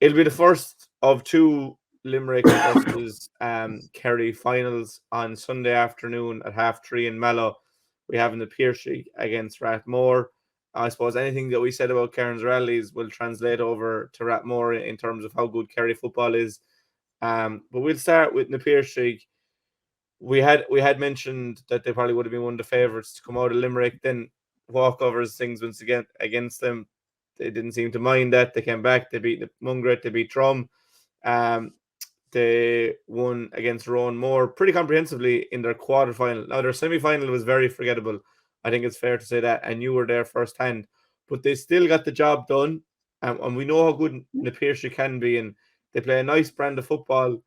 It'll be the first of two Limerick versus Kerry finals on Sunday afternoon at 3:30 in Mallow. We have in the Piarsaigh against Rathmore. I suppose anything that we said about Cairns rallies will translate over to Rathmore in terms of how good Kerry football is. But we'll start with the Piarsaigh. We had mentioned that they probably would have been one of the favourites to come out of Limerick. Then walkovers, things once again against them. They didn't seem to mind that. They came back. They beat Mungret. They beat Drum. They won against Rathmore pretty comprehensively in their quarterfinal. Now, their semi-final was very forgettable. I think it's fair to say that. And you were there firsthand. But they still got the job done. And we know how good the Piarsaigh can be. And they play a nice brand of football,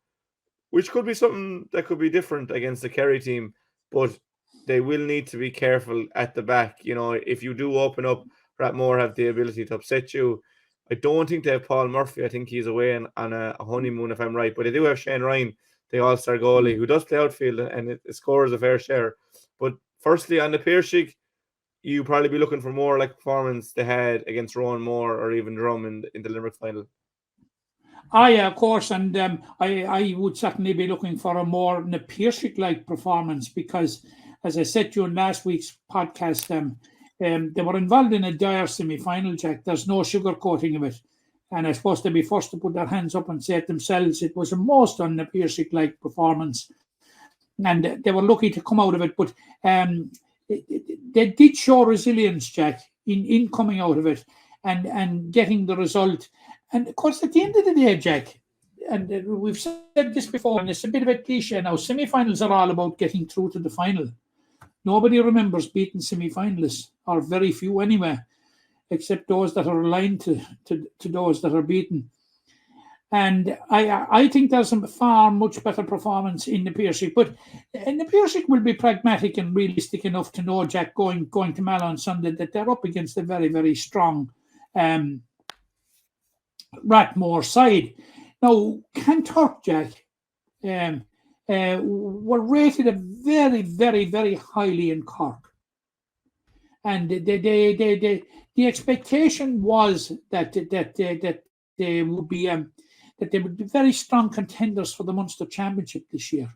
which could be something that could be different against the Kerry team. But they will need to be careful at the back. You know, if you do open up, Rathmore have the ability to upset you. I don't think they have Paul Murphy. I think he's away on a honeymoon, if I'm right. But they do have Shane Ryan, the all-star goalie, who does play outfield and it scores a fair share. But firstly, on the Piarsaigh, you probably be looking for more like performance they had against Rathmore or even Drum in the Limerick final. Yeah, of course. And I would certainly be looking for a more Piarsaigh-like performance because, as I said to you in last week's podcast, they were involved in a dire semi-final, Jack. There's no sugarcoating of it. And I suppose they'd be forced to put their hands up and say it themselves. It was a most Piarsaigh-like performance. And they were lucky to come out of it. But they did show resilience, Jack, in coming out of it and getting the result. And, of course, at the end of the day, Jack, and we've said this before, and it's a bit of a cliche now, semi-finals are all about getting through to the final. Nobody remembers beating semi-finalists, or very few anyway, except those that are aligned to those that are beaten. And I think there's a far much better performance in the Piarsaigh. But in the Piarsaigh will be pragmatic and realistic enough to know, Jack, going to Mallow on Sunday, that they're up against a very, very strong Rathmore side. Now, Kanturk, Jack, were rated very, very, very highly in Cork. And the expectation was that they would be very strong contenders for the Munster Championship this year.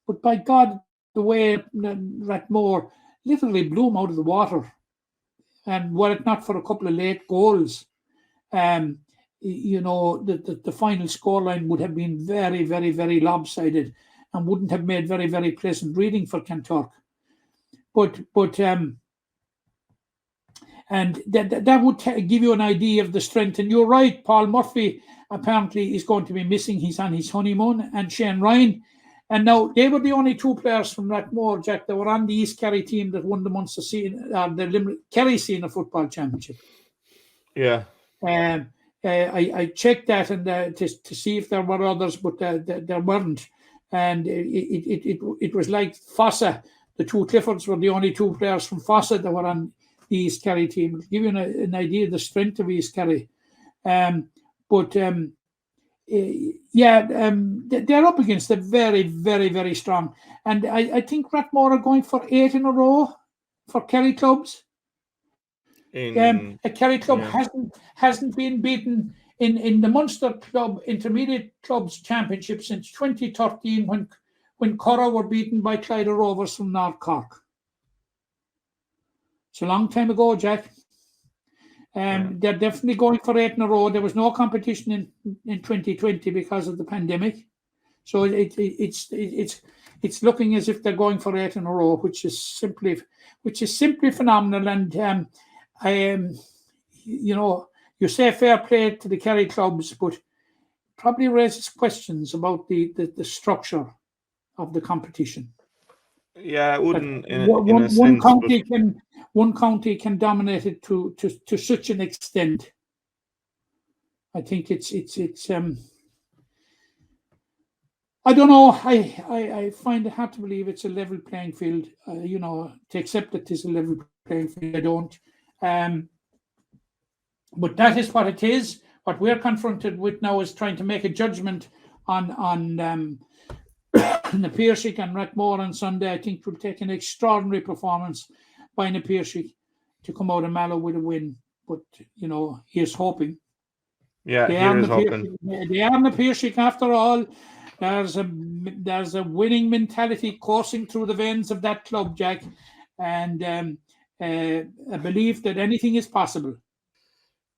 But by God, the way Rathmore literally blew them out of the water, and were it not for a couple of late goals, you know, the final scoreline would have been very, very, very lopsided and wouldn't have made very, very pleasant reading for Kanturk. But and that would give you an idea of the strength. And you're right, Paul Murphy apparently is going to be missing. He's on his honeymoon, and Shane Ryan. And now they were the only two players from Rathmore, Jack, that were on the East Kerry team that won the Munster the Kerry Senior Football Championship. Yeah. I checked that and to see if there were others, but there weren't. And it was like Fossa. The two Cliffords were the only two players from Fossa that were on the East Kerry team. It'll give you an idea of the strength of East Kerry. They're up against a very, very, very strong. And I think Rathmore are going for 8 in a row for Kerry clubs. A Kerry club hasn't been beaten in the Munster Club Intermediate Clubs Championship since 2013 when Curra were beaten by Clyde Rovers from North Cork. It's a long time ago, Jack. They're definitely going for 8 in a row. There was no competition in 2020 because of the pandemic, so it's looking as if they're going for 8 in a row, which is simply phenomenal. And you know, you say fair play to the Kerry clubs, but probably raises questions about the structure of the competition. Yeah, it wouldn't. One county can dominate it to such an extent. I think it's I don't know. I find it hard to believe it's a level playing field. You know, to accept that it's a level playing field, I don't. But that is what it is. What we're confronted with now is trying to make a judgment on the Piarsaigh and Rathmore on Sunday. I think will take an extraordinary performance by the Piarsaigh to come out of Mallow with a win. But, you know, here's hoping. Yeah, They are here in is the hoping. They are in the Piarsaigh after all. There's a winning mentality coursing through the veins of that club, Jack, and a belief that anything is possible.